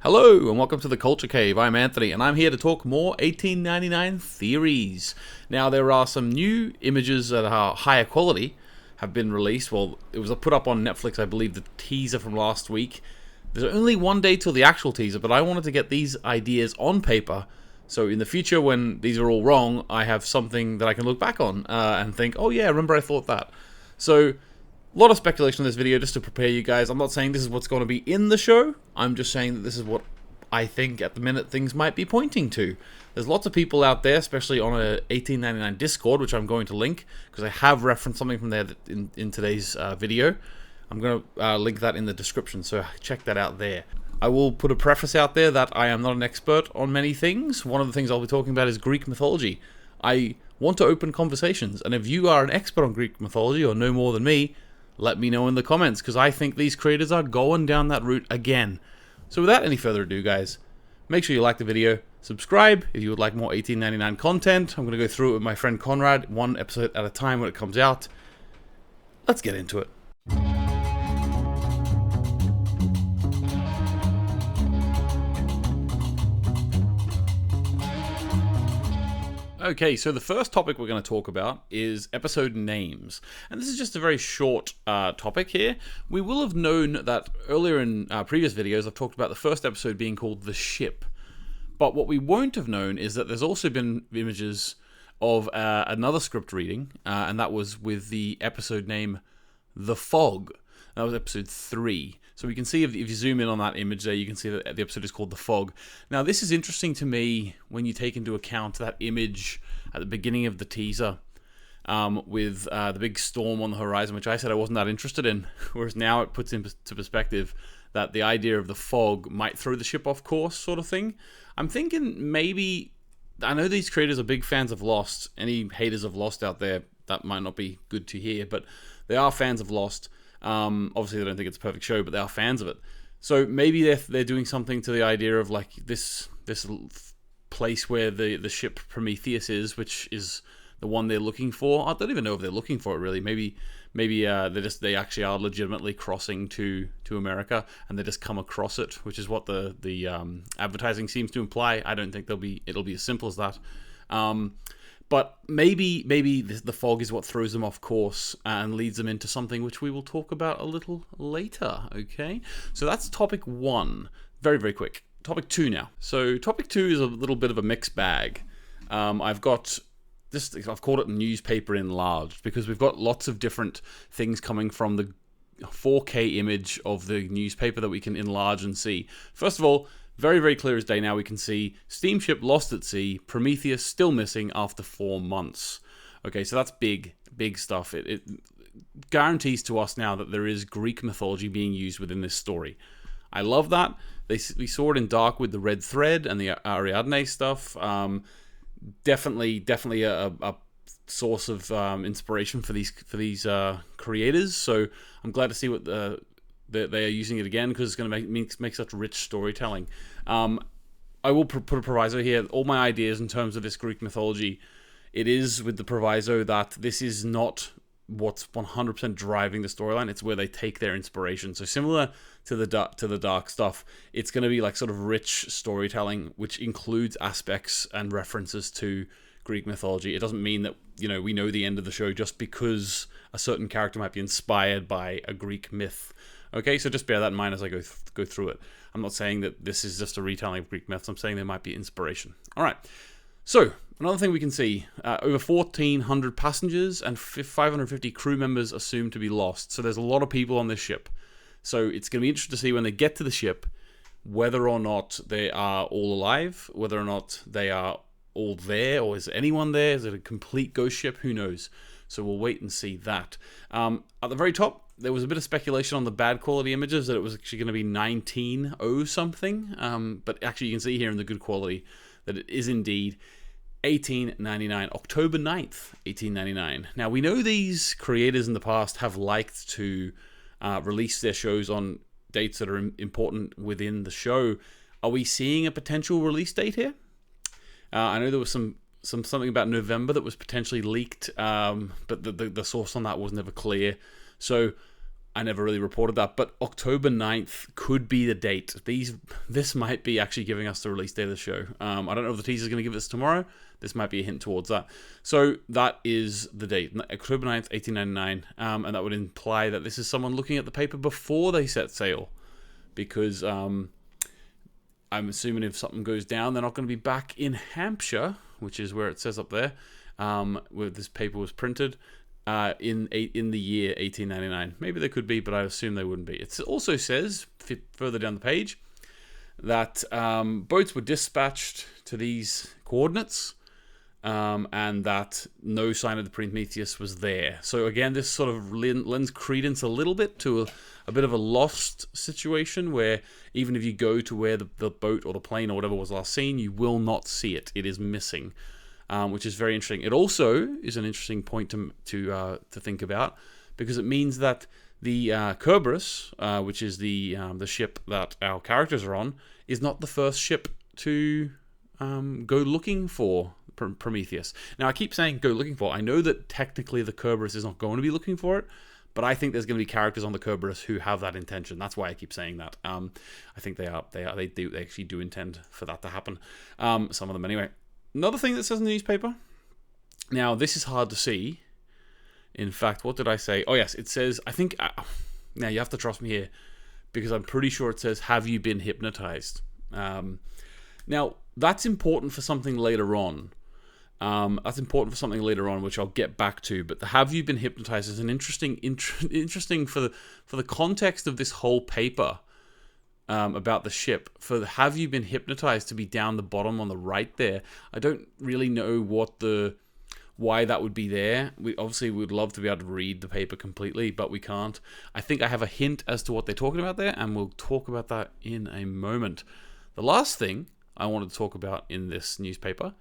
Hello and welcome to the Culture Cave. I'm Anthony and I'm here to talk more 1899 theories. Now there are some new images that are higher quality have been released. Well, it was put up on Netflix, I believe, the teaser from last week. There's only one day till the actual teaser, but I wanted to get these ideas on paper so in the future when these are all wrong, I have something that I can look back on and think, oh yeah, remember I thought that. So a lot of speculation in this video just to prepare you guys. I'm not saying this is what's going to be in the show. I'm just saying that this is what I think at the minute things might be pointing to. There's lots of people out there, especially on a 1899 Discord, which I'm going to link because I have referenced something from there in today's video. I'm going to link that in the description, so check that out there. I will put a preface out there that I am not an expert on many things. One of the things I'll be talking about is Greek mythology. I want to open conversations, and if you are an expert on Greek mythology or know more than me, let me know in the comments, because I think these creators are going down that route again. So without any further ado, guys, make sure you like the video, subscribe if you would like more 1899 content. I'm going to go through it with my friend Conrad, one episode at a time when it comes out. Let's get into it. Okay, so the first topic we're going to talk about is episode names. And this is just a very short topic here. We will have known that earlier in previous videos I've talked about the first episode being called The Ship. But what we won't have known is that there's also been images of another script reading, and that was with the episode name The Fog. That was episode 3. So we can see if you zoom in on that image there, you can see that the episode is called The Fog. Now this is interesting to me when you take into account that image at the beginning of the teaser with the big storm on the horizon, which I said I wasn't that interested in, whereas now it puts into perspective that the idea of the fog might throw the ship off course sort of thing. I'm thinking maybe, I know these creators are big fans of Lost. Any haters of Lost out there, that might not be good to hear, but they are fans of Lost. Obviously they don't think it's a perfect show, but they are fans of it. So maybe they're doing something to the idea of like this place where the ship Prometheus is, which is the one they're looking for. I don't even know if they're looking for it really. Maybe they actually are legitimately crossing to America and they just come across it, which is what the advertising seems to imply. I don't think it'll be as simple as that. But maybe the fog is what throws them off course and leads them into something which we will talk about a little later, okay? So that's topic 1. Very, very quick. Topic 2 now. So topic 2 is a little bit of a mixed bag. I've called it newspaper enlarged because we've got lots of different things coming from the 4K image of the newspaper that we can enlarge and see. First of all, very, very clear as day now, we can see steamship lost at sea, Prometheus still missing after 4 months. Okay, so that's big, big stuff. It guarantees to us now that there is Greek mythology being used within this story. I love that. We saw it in Dark with the red thread and the Ariadne stuff. Definitely a source of inspiration for these creators. So I'm glad to see what they are using it again because it's going to make such rich storytelling. I will put a proviso here. All my ideas in terms of this Greek mythology, it is with the proviso that this is not what's 100% driving the storyline. It's where they take their inspiration. So similar to the dark stuff, it's going to be like sort of rich storytelling, which includes aspects and references to Greek mythology. It doesn't mean that we know the end of the show just because a certain character might be inspired by a Greek myth. Okay, so just bear that in mind as I go through it. I'm not saying that this is just a retelling of Greek myths. I'm saying there might be inspiration. All right. So another thing we can see, over 1,400 passengers and 550 crew members assumed to be lost. So there's a lot of people on this ship. So it's going to be interesting to see when they get to the ship whether or not they are all alive, whether or not they are all there, or is anyone there? Is it a complete ghost ship? Who knows? So we'll wait and see that. At the very top, there was a bit of speculation on the bad quality images that it was actually going to be 1900 something. But actually you can see here in the good quality that it is indeed 1899, October 9th, 1899. Now we know these creators in the past have liked to release their shows on dates that are important within the show. Are we seeing a potential release date here? I know there was something about November that was potentially leaked, but the source on that was never clear. So I never really reported that, but October 9th could be the date. This might be actually giving us the release date of the show. I don't know if the teaser's going to give us tomorrow. This might be a hint towards that. So that is the date, October 9th, 1899, and that would imply that this is someone looking at the paper before they set sail, because I'm assuming if something goes down, they're not going to be back in Hampshire, which is where it says up there, where this paper was printed. In the year 1899. Maybe they could be, but I assume they wouldn't be. It also says, further down the page, that boats were dispatched to these coordinates, and that no sign of the Prometheus was there. So again, this sort of lends credence a little bit to a bit of a lost situation, where even if you go to where the boat or the plane or whatever was last seen, you will not see it. It is missing. Which is very interesting. It also is an interesting point to think about, because it means that the Kerberos, which is the ship that our characters are on, is not the first ship to go looking for Prometheus. Now, I keep saying go looking for. I know that technically the Kerberos is not going to be looking for it, but I think there's going to be characters on the Kerberos who have that intention. That's why I keep saying that. I think they actually do intend for that to happen. Some of them anyway. Another thing that says in the newspaper, now this is hard to see. In fact, what did I say? Oh yes, it says, I think, now you have to trust me here, because I'm pretty sure it says, have you been hypnotized? Now, that's important for something later on. Which I'll get back to. But the have you been hypnotized is an interesting for the context of this whole paper. About the ship, for the have you been hypnotized to be down the bottom on the right there. I don't really know why that would be there. We obviously would love to be able to read the paper completely, but we can't. I think I have a hint as to what they're talking about there, and we'll talk about that in a moment. The last thing I wanted to talk about in this newspaper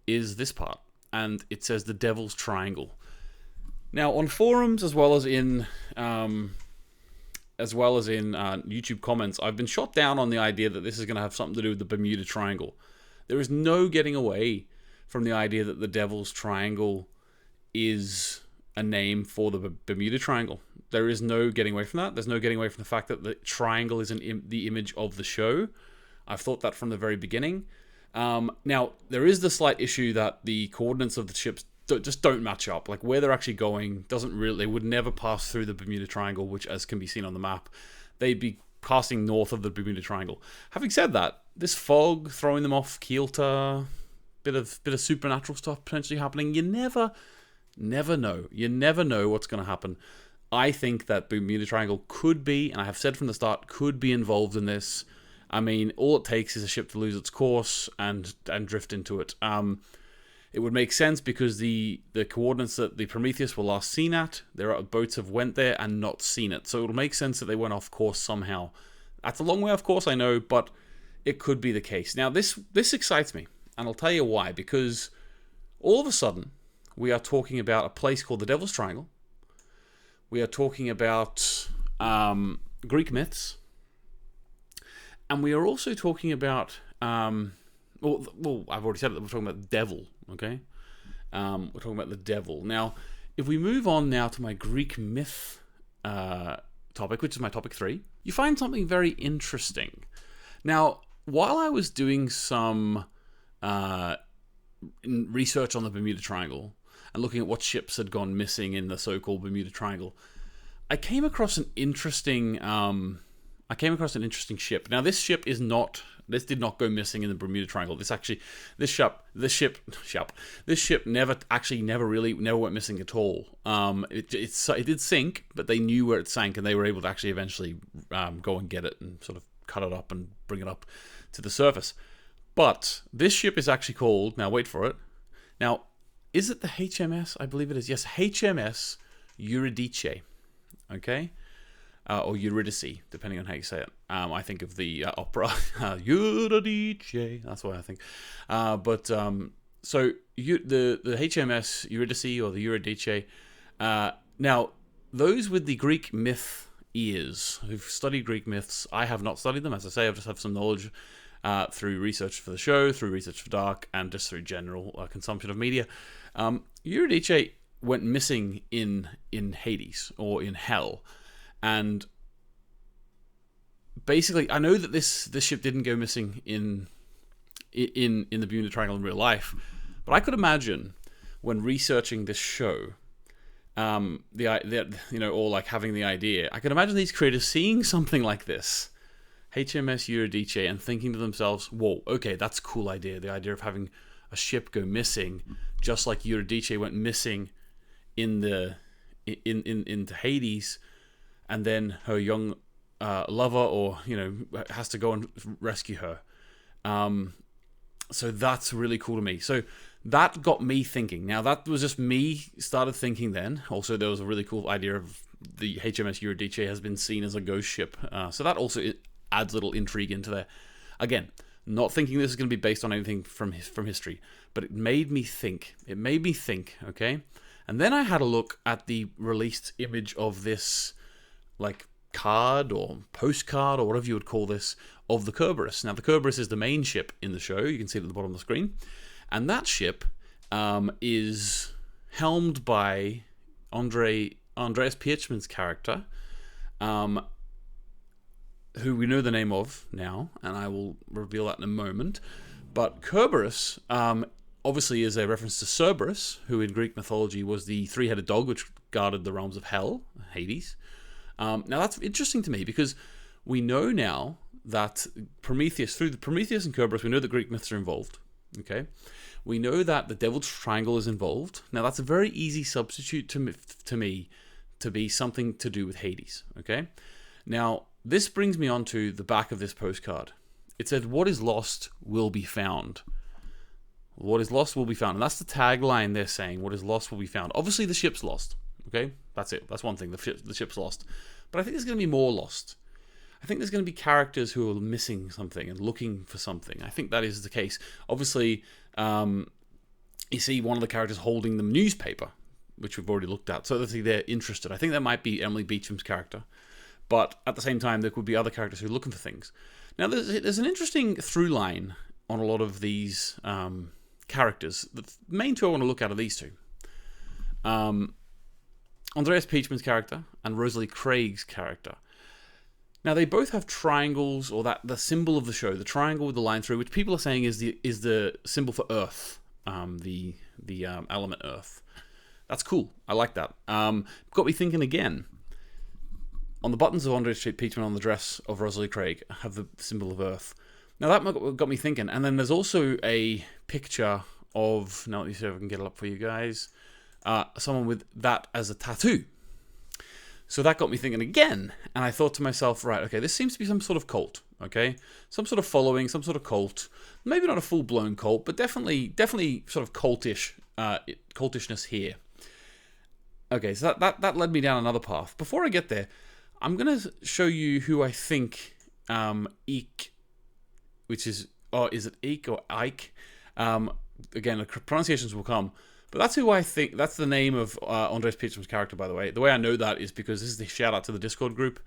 is this part, and it says the Devil's Triangle. Now, on forums as well as in YouTube comments, I've been shot down on the idea that this is going to have something to do with the Bermuda Triangle. There is no getting away from the idea that the Devil's Triangle is a name for the Bermuda Triangle. There is no getting away from that. There's no getting away from the fact that the triangle is the image of the show. I've thought that from the very beginning. Now, there is the slight issue that the coordinates of the ships just don't match up. Like, where they're actually going they would never pass through the Bermuda Triangle, which, as can be seen on the map, they'd be passing north of the Bermuda Triangle. Having said that, this fog throwing them off kilter, bit of supernatural stuff potentially happening. You never know. You never know what's going to happen. I think that Bermuda Triangle could be, and I have said from the start, could be involved in this. I mean, all it takes is a ship to lose its course and drift into it. It would make sense because the coordinates that the Prometheus were last seen at, boats have went there and not seen it. So it'll make sense that they went off course somehow. That's a long way off course, I know, but it could be the case. Now, this excites me, and I'll tell you why. Because all of a sudden, we are talking about a place called the Devil's Triangle. We are talking about Greek myths. And we are also talking about... Well, I've already said it. We're talking about the devil, okay? We're talking about the devil. Now, if we move on now to my Greek myth topic, which is my topic 3, you find something very interesting. Now, while I was doing some research on the Bermuda Triangle and looking at what ships had gone missing in the so-called Bermuda Triangle, I came across an interesting ship. Now, this ship did not go missing in the Bermuda Triangle. This ship never went missing at all. It did sink, but they knew where it sank, and they were able to actually eventually go and get it and sort of cut it up and bring it up to the surface. But this ship is actually called, now wait for it. Now, is it the HMS? I believe it is. Yes, HMS Eurydice. Okay? Or Eurydice, depending on how you say it. I think of the opera Eurydice. That's what I think. So the HMS Eurydice or the Eurydice. Now, those with the Greek myth ears who've studied Greek myths, I have not studied them. As I say, I just have some knowledge through research for the show, through research for Dark, and just through general consumption of media. Eurydice went missing in Hades or in Hell. And basically, I know that this ship didn't go missing in the Bermuda Triangle in real life, but I could imagine when researching this show, or like having the idea, I could imagine these creators seeing something like this, HMS Eurydice, and thinking to themselves, "Whoa, okay, that's a cool idea. The idea of having a ship go missing, just like Eurydice went missing into Hades, and then her young lover, or has to go and rescue her." So that's really cool to me. So that got me thinking. Now, that was just me started thinking then. Also, there was a really cool idea of the HMS Eurydice has been seen as a ghost ship. So that also adds a little intrigue into there. Again, not thinking this is going to be based on anything from history, but it made me think. Okay? And then I had a look at the released image of this, like, card or postcard or whatever you would call this, of the Kerberos. Now, the Kerberos is the main ship in the show. You can see it at the bottom of the screen. And that ship is helmed by Andreas Pietschmann's character, who we know the name of now, and I will reveal that in a moment. But Kerberos obviously is a reference to Cerberus, who in Greek mythology was the three-headed dog which guarded the realms of hell, Hades. Now that's interesting to me because we know now that Prometheus, through the Prometheus and Kerberos, we know that Greek myths are involved. Okay, we know that the Devil's Triangle is involved. Now that's a very easy substitute to me to be something to do with Hades. Okay, now this brings me on to the back of this postcard. It said, "What is lost will be found." What is lost will be found, and that's the tagline they're saying. What is lost will be found. Obviously, the ship's lost. Okay, that's it. That's one thing. The ship's lost, but I think there's going to be more lost. I think there's going to be characters who are missing something and looking for something. I think that is the case. Obviously, you see one of the characters holding the newspaper, which we've already looked at. So obviously they're interested. I think that might be Emily Beecham's character. But at the same time, there could be other characters who are looking for things. Now, there's an interesting through line on a lot of these characters. The main two I want to look at are these two. Andreas Pietschmann's character and Rosalie Craig's character. Now, they both have triangles, or that the symbol of the show, the triangle with the line through, which people are saying is the symbol for Earth, the element Earth. That's cool. I like that. Got me thinking again. On the buttons of Andreas Pietschmann on the dress of Rosalie Craig have the symbol of Earth. Now, that got me thinking. And then there's also a picture of, now let me see if I can get it up for you guys, someone with that as a tattoo. So that got me thinking again, and I thought to myself, right, okay, this seems to be some sort of cult, okay? Some sort of following, some sort of cult. Maybe not a full-blown cult, but definitely sort of cultishness here. Okay, so that led me down another path. Before I get there, I'm going to show you who I think Eek, which is, is it Eek or Ike? Again, the pronunciations will come. But that's who I think, that's the name of Andreas Pietschmann's character, by the way. The way I know that is because this is the shout out to the Discord group.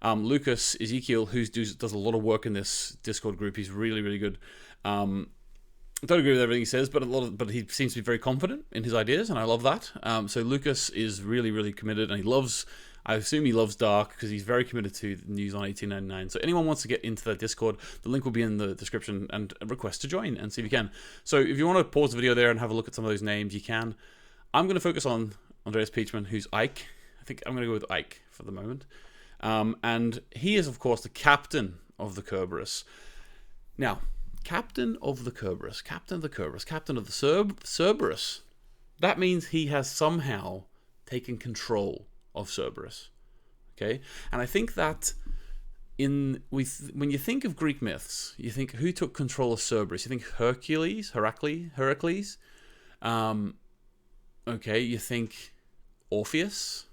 Lucas Ezekiel, who does a lot of work in this Discord group, he's really, really good. Don't agree with everything he says, but he seems to be very confident in his ideas, and I love that. So Lucas is really, really committed, and I assume he loves Dark because he's very committed to the news on 1899. So anyone wants to get into that Discord, the link will be in the description, and a request to join and see if you can. So if you want to pause the video there and have a look at some of those names, you can. I'm going to focus on Andreas Pietschmann, who's Ike. I think I'm going to go with Ike for the moment. And he is, of course, the captain of the Kerberos. Now, captain of the Kerberos, captain of the Cerberus. That means he has somehow taken control of Cerberus. Okay? And I think that when you think of Greek myths, you think who took control of Cerberus? You think Heracles? Okay, you think Orpheus?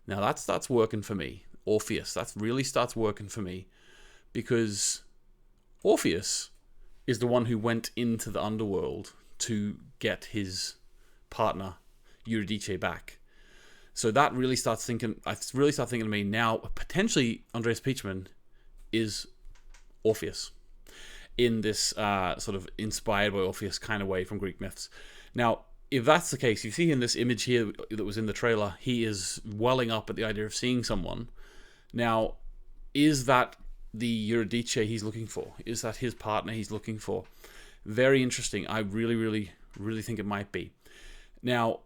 Now that starts working for me. Orpheus, that really starts working for me, because Orpheus is the one who went into the underworld to get his partner Eurydice back. So that really starts thinking. I really start thinking to me now. Potentially, Andreas Pietschmann is Orpheus in this sort of inspired by Orpheus kind of way from Greek myths. Now, if that's the case, you see in this image here that was in the trailer, he is welling up at the idea of seeing someone. Now, is that the Eurydice he's looking for? Is that his partner he's looking for? Very interesting. I really, really, really think it might be. Now,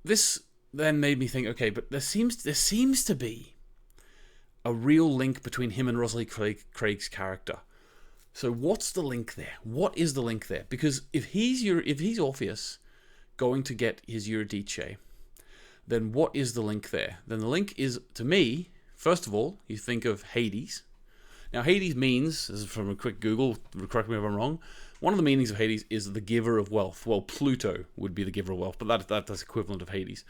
this then made me think, okay, but there seems to be a real link between him and Rosalie Craig's character. So what's the link there? What is the link there? Because if he's Orpheus going to get his Eurydice, then what is the link there? Then the link is, to me, first of all, you think of Hades. Now, Hades means, this is from a quick Google, correct me if I'm wrong, one of the meanings of Hades is the giver of wealth. Well, Pluto would be the giver of wealth, but that's equivalent of Hades.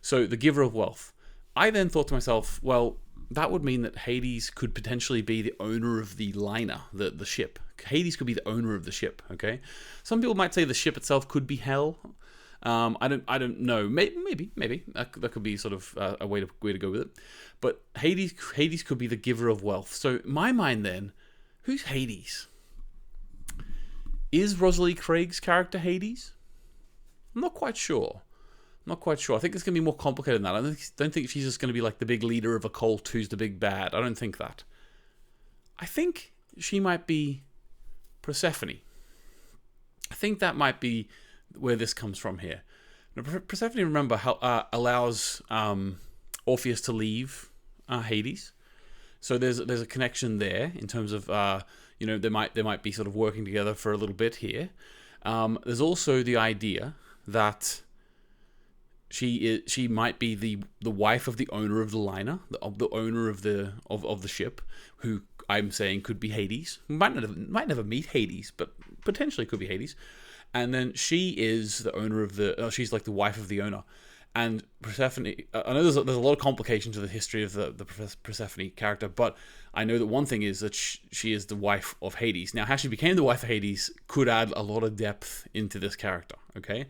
So, the giver of wealth. I then thought to myself, well, that would mean that Hades could potentially be the owner of the liner, the ship. Hades could be the owner of the ship, okay? Some people might say the ship itself could be hell. I don't know. Maybe that could be sort of a way to go with it. But Hades could be the giver of wealth. So in my mind, then, who's Hades? Is Rosalie Craig's character Hades? I'm not quite sure. I think it's going to be more complicated than that. I don't think she's just going to be like the big leader of a cult who's the big bad. I don't think that. I think she might be Persephone. I think that might be where this comes from here. Now, Persephone, remember, allows Orpheus to leave Hades. So there's a connection there in terms of they might be sort of working together for a little bit here. There's also the idea that she might be the wife of the owner of the liner, the owner of the ship, who I'm saying could be Hades. Might never meet Hades, but potentially could be Hades. And then she is the owner of she's like the wife of the owner. And Persephone, I know there's a lot of complication to the history of the Persephone character, but I know that one thing is that she is the wife of Hades. Now, how she became the wife of Hades could add a lot of depth into this character, okay?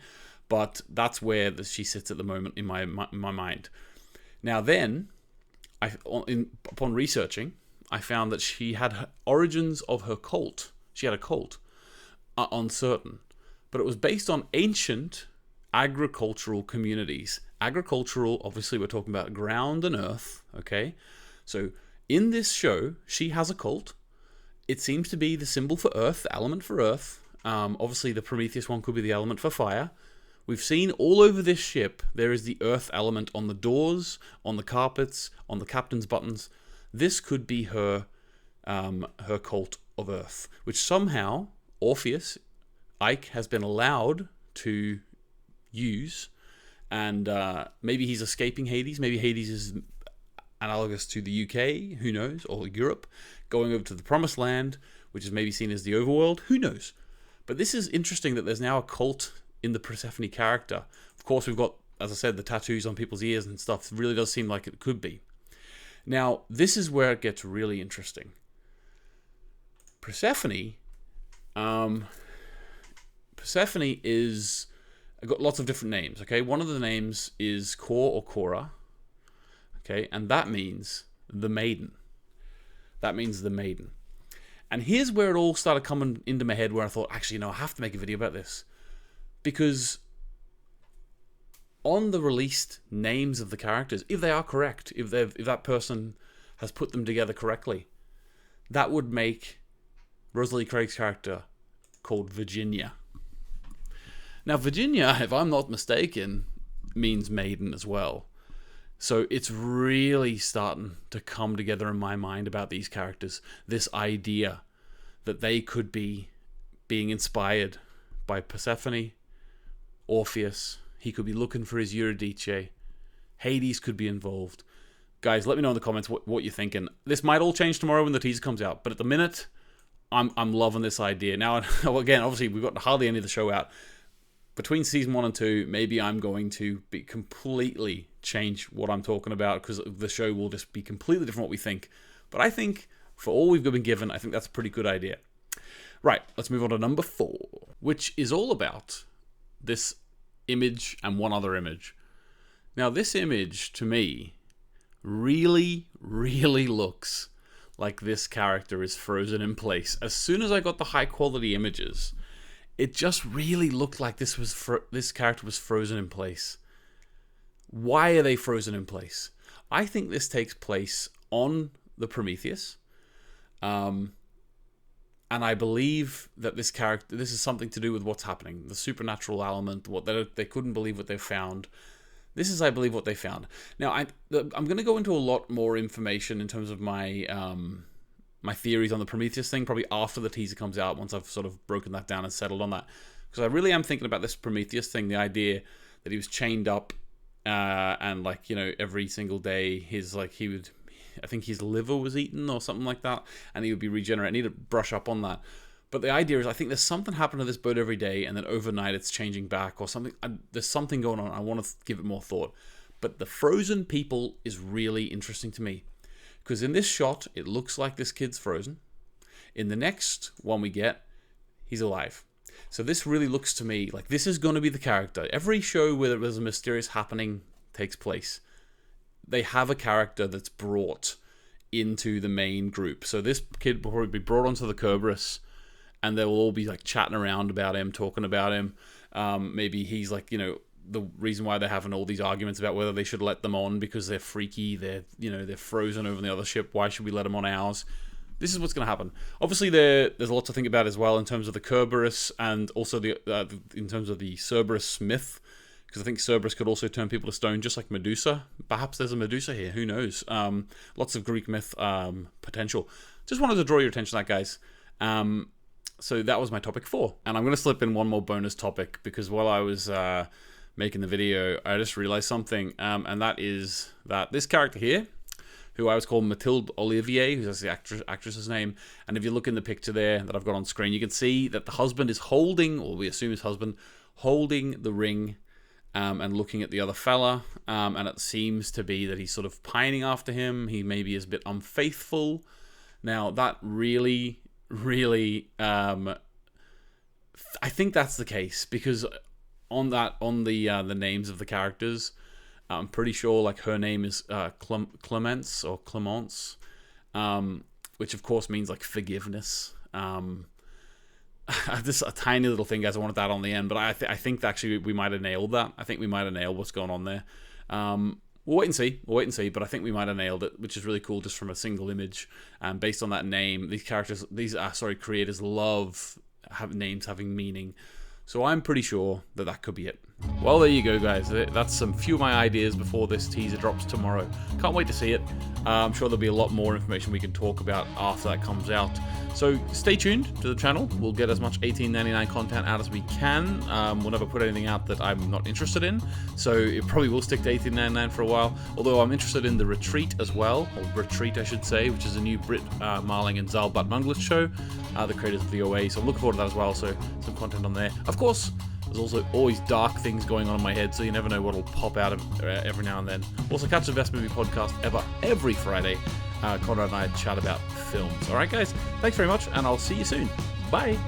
But that's where she sits at the moment in my mind. Now then, upon researching, I found that she had origins of her cult. She had a cult, uncertain. But it was based on ancient agricultural communities. Agricultural, obviously we're talking about ground and earth, okay? So in this show, she has a cult. It seems to be the symbol for earth, the element for earth. Obviously the Prometheus one could be the element for fire. We've seen all over this ship, there is the earth element on the doors, on the carpets, on the captain's buttons. This could be her cult of earth, which somehow Orpheus, Ike, has been allowed to use, and maybe he's escaping Hades. Maybe Hades is analogous to the UK, who knows, or Europe, going over to the Promised Land, which is maybe seen as the overworld, who knows. But this is interesting that there's now a cult in the Persephone character. Of course, we've got, as I said, the tattoos on people's ears and stuff. It really does seem like it could be. Now, this is where it gets really interesting. Persephone is got lots of different names, okay? One of the names is Kor or Korra, okay? And that means the maiden. That means the maiden. And here's where it all started coming into my head, where I thought, actually, no, I have to make a video about this. Because on the released names of the characters, if they are correct, if that person has put them together correctly, that would make Rosalie Craig's character called Virginia. Now, Virginia, if I'm not mistaken, means maiden as well. So it's really starting to come together in my mind about these characters. This idea that they could be being inspired by Persephone, Orpheus. He could be looking for his Eurydice. Hades could be involved. Guys, let me know in the comments what you're thinking. This might all change tomorrow when the teaser comes out, but at the minute, I'm loving this idea. Now, again, obviously, we've got hardly any of the show out. Between season 1 and 2, maybe I'm going to be completely change what I'm talking about, because the show will just be completely different what we think. But I think, for all we've been given, I think that's a pretty good idea. Right, let's move on to number 4, which is all about this image and one other image. Now, this image, to me, really, really looks like this character is frozen in place. As soon as I got the high-quality images, it just really looked like this character was frozen in place. Why are they frozen in place? I think this takes place on the Prometheus. And I believe that this is something to do with what's happening. The supernatural element, they couldn't believe what they found. This is, I believe, what they found. Now, I'm going to go into a lot more information in terms of my my theories on the Prometheus thing, probably after the teaser comes out, once I've sort of broken that down and settled on that. Because I really am thinking about this Prometheus thing, the idea that he was chained up, and like, you know, every single day I think his liver was eaten or something like that, and he would be regenerate. I need to brush up on that. But the idea is, I think there's something happening to this boat every day, and then overnight it's changing back or something. There's something going on. I want to give it more thought. But the frozen people is really interesting to me. Because in this shot, it looks like this kid's frozen. In the next one we get, he's alive. So this really looks to me like this is going to be the character. Every show where there's a mysterious happening takes place, they have a character that's brought into the main group. So this kid will probably be brought onto the Kerberos, and they will all be like chatting around about him, talking about him. Maybe he's like, you know, the reason why they're having all these arguments about whether they should let them on because they're freaky, they're frozen over on the other ship. Why should we let them on ours? This is what's going to happen. Obviously, there's a lot to think about as well in terms of the Kerberos and also in terms of the Cerberus myth, because I think Cerberus could also turn people to stone, just like Medusa. Perhaps there's a Medusa here. Who knows? Lots of Greek myth potential. Just wanted to draw your attention to that, guys. So that was my topic 4, and I'm going to slip in one more bonus topic because while I was making the video, I just realized something, and that is that this character here, who I was called Mathilde Olivier, who's the actress's name, and if you look in the picture there that I've got on screen, you can see that the husband is holding, or we assume his husband, holding the ring, and looking at the other fella, and it seems to be that he's sort of pining after him. He maybe is a bit unfaithful. Now, that really, I think that's the case, because on the names of the characters, I'm pretty sure like her name is Clemence or Clemence, which of course means like forgiveness. This a tiny little thing, guys. I wanted that on the end, but I think actually we might have nailed that. I think we might have nailed what's going on there. We'll wait and see. But I think we might have nailed it, which is really cool, just from a single image. Based on that name, creators love names having meaning. So I'm pretty sure that could be it. Well, there you go, guys. That's some few of my ideas before this teaser drops tomorrow. Can't wait to see it. I'm sure there'll be a lot more information we can talk about after that comes out. So stay tuned to the channel. We'll get as much $18.99 content out as we can. We'll never put anything out that I'm not interested in. So it probably will stick to $18.99 for a while. Although I'm interested in The Retreat as well, or Retreat I should say, which is a new Brit Marling and Zal Batmanglis show, the creators of the OA. So I'm looking forward to that as well. So some content on there. Of course, there's also always dark things going on in my head, so you never know what'll pop out every now and then. Also, catch the Best Movie Podcast every Friday. Conrad and I chat about films. Alright, guys, thanks very much, and I'll see you soon. Bye!